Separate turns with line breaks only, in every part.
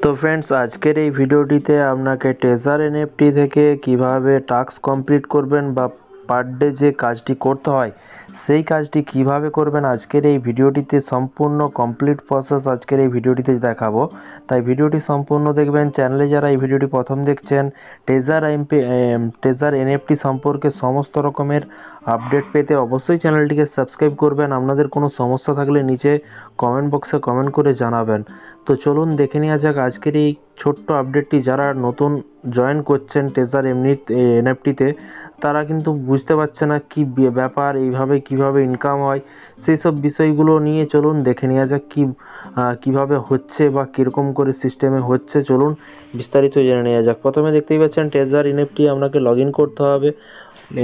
তো ফ্রেন্ডস, আজকের এই ভিডিওটিতে আপনাকে টেজার এনএফটি থেকে কিভাবে টাস্ক কমপ্লিট করবেন বা পার ডে যে কাজটি করতে হয় সেই কাজটি কিভাবে করবেন আজকের এই ভিডিওটিতে সম্পূর্ণ কমপ্লিট প্রসেস আজকের এই ভিডিওটিতে দেখাবো। তাই ভিডিওটি সম্পূর্ণ দেখবেন। চ্যানেলে যারা এই ভিডিওটি প্রথম দেখছেন, টেজার এনএফটি সম্পর্কে সমস্ত রকমের আপডেট পেতে অবশ্যই চ্যানেলটিকে সাবস্ক্রাইব করবেন। আপনাদের কোনো সমস্যা থাকলে নিচে কমেন্ট বক্সে কমেন্ট করে জানাবেন। তো চলুন দেখে নেওয়া যাক আজকের এই ছোট্ট আপডেটটি। যারা নতুন জয়েন করছেন টেজার এনএফটিতে, তারা কিন্তু বুঝতে পারছে না কি ব্যাপার, এইভাবে কিভাবে ইনকাম হয়, সেই সব বিষয়গুলো নিয়ে চলুন দেখে নেওয়া যাক কীভাবে হচ্ছে বা কীরকম করে সিস্টেমে হচ্ছে। চলুন বিস্তারিত জেনে নেওয়া যাক। প্রথমে দেখতেই পাচ্ছেন টেজার এনএফটি আপনাকে লগ ইন করতে হবে।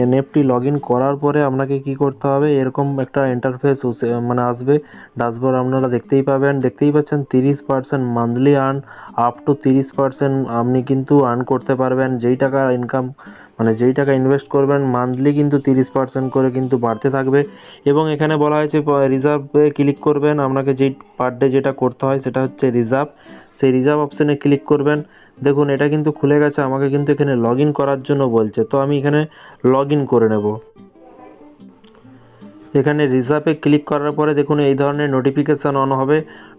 এনএফটি লগ ইন করার পরে আপনাকে কি করতে হবে, এরকম একটা ইন্টারফেস আসবে। ড্যাশবোর্ড আপনারা দেখতেই পাচ্ছেন 30% মান্থলি আর্ন, আপ টু 30% আপনি কিন্তু আর্ন করতে পারবেন। যেই টাকা ইনকাম যেই টাকা ইনভেস্ট করবেন মান্থলি কিন্তু 30% করে কিন্তু বাড়তে থাকবে। এবং এখানে বলা হয়েছে রিজার্ভে ক্লিক করবেন। আপনাকে যেই পার ডে যেটা করতে হয় সেটা হচ্ছে রিজার্ভ। সেই রিজার্ভ অপশানে ক্লিক করবেন। দেখুন এটা কিন্তু খুলে গেছে, আমাকে কিন্তু এখানে লগ ইন করার জন্য বলছে, তো আমি এখানে লগ ইন করে নেব। এখানে রিজার্ভে ক্লিক করার পরে দেখুন এই ধরনের নোটিফিকেশান অন হবে।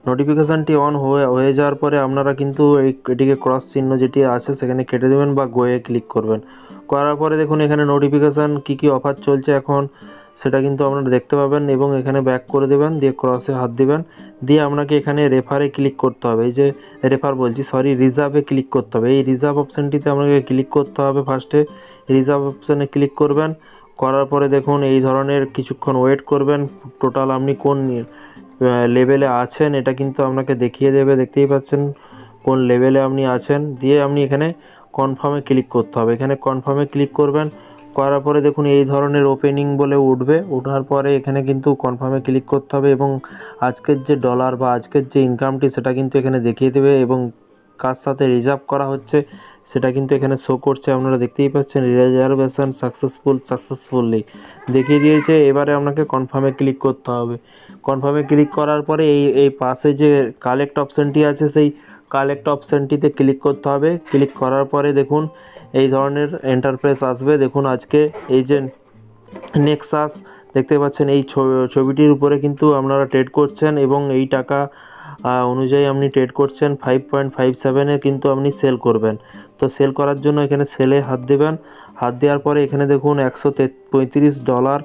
নোটিফিকেশানটি অন হয়ে যাওয়ার পরে আপনারা কিন্তু এটিকে ক্রস চিহ্ন যেটি আছে সেখানে কেটে দেবেন বা গোয়ে ক্লিক করবেন। করার পরে দেখুন এখানে নোটিফিকেশান কী অফার চলছে এখন সেটা কিন্তু আপনারা দেখতে পাবেন। এবং এখানে ব্যাক করে দেবেন, দিয়ে ক্রসে হাত দিবেন, দিয়ে আপনাকে এখানে রেফারে ক্লিক করতে হবে। এই যে রিজার্ভে ক্লিক করতে হবে। এই রিজার্ভ অপশানটিতে আপনাকে ক্লিক করতে হবে। ফার্স্টে রিজার্ভ অপশানে ক্লিক করবেন। করার পরে দেখুন এই ধরনের কিছুক্ষণ ওয়েট করবেন। টোটাল আপনি কোন লেভেলে আছেন এটা কিন্তু আপনাকে দেখিয়ে দেবে। দেখতেই পাচ্ছেন কোন লেভেলে আপনি আছেন। দিয়ে আপনি এখানে কনফার্মে ক্লিক করতে হবে। এখানে কনফার্মে ক্লিক করবেন। করার পরে দেখুন এই ধরনের ওপেনিং বলে উঠবে। ওঠার পরে এখানে কিন্তু কনফার্মে ক্লিক করতে হবে এবং আজকের যে ডলার বা আজকের যে ইনকামটি সেটা কিন্তু এখানে দেখিয়ে দেবে এবং কার সাথে রিজার্ভ করা হচ্ছে সেটা কিন্তু এখানে শো করছে। আপনারা দেখতেই পাচ্ছেন রিজার্ভেশন সাকসেসফুলি দেখিয়ে দিয়েছে। এবারে আপনাকে কনফার্মে ক্লিক করতে হবে। কনফার্মে ক্লিক করার পরে এই পাশে যে কালেক্ট অপশানটি আছে সেই কালেক্ট অপশানটিতে ক্লিক করতে হবে। ক্লিক করার পরে দেখুন এই ধরনের ইন্টারফেস আসবে। দেখুন আজকে এই যে নেক্সাস দেখতে পাচ্ছেন এই ছবিটির উপরে কিন্তু আপনারা ট্রেড করছেন এবং এই টাকা অনুযায়ী আপনি ট্রেড করছেন 5.57-এ কিন্তু আপনি সেল করবেন। তো সেল করার জন্য এখানে সেলে হাত দেবেন। হাত দেওয়ার পরে এখানে দেখুন $135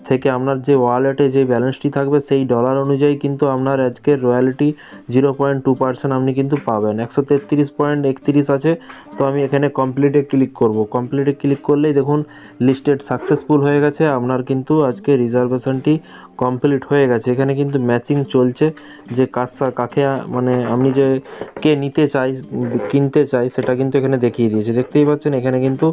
থেকে আপনার যে ওয়ালেটে যে ব্যালেন্সটি থাকবে সেই ডলার অনুযায়ী কিন্তু আপনার আজকের রয়্যালিটি 0.2% আপনি কিন্তু পাবেন। 133.31 আছে। তো আমি এখানে কমপ্লিটে ক্লিক করব। কমপ্লিটে ক্লিক করলেই দেখুন লিস্টেড সাকসেসফুল হয়ে গেছে। আপনার কিন্তু আজকে রিজার্ভেশনটি কমপ্লিট হয়ে গেছে। এখানে কিন্তু ম্যাচিং চলছে যে কাকে আপনি যে কে কিনতে চাই সেটা কিন্তু এখানে দেখিয়ে দিয়েছে। দেখতেই পাচ্ছেন এখানে কিন্তু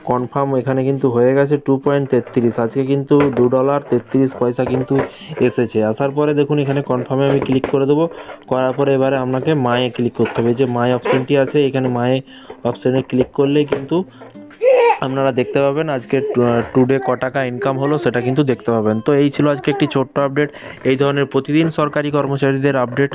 কনফার্ম এখানে কিন্তু হয়ে গেছে 2.33। আজকে কিন্তু $2.33 কিন্তু এসেছে। আসার পরে দেখুন এখানে কনফার্মে আমি ক্লিক করে দেবো। করার পরে এবারে আপনাকে মায়ে ক্লিক করতে হবে। যে মাই অপশানটি আছে এখানে মায়ে অপশানে ক্লিক করলেই কিন্তু আপনারা দেখতে পাবেন আজকে টুডে ক টাকা ইনকাম হলো সেটা কিন্তু দেখতে পাবেন। তো এই ছিল আজকে একটি ছোট্ট আপডেট। এই ধরনের প্রতিদিন সরকারি কর্মচারীদের আপডেট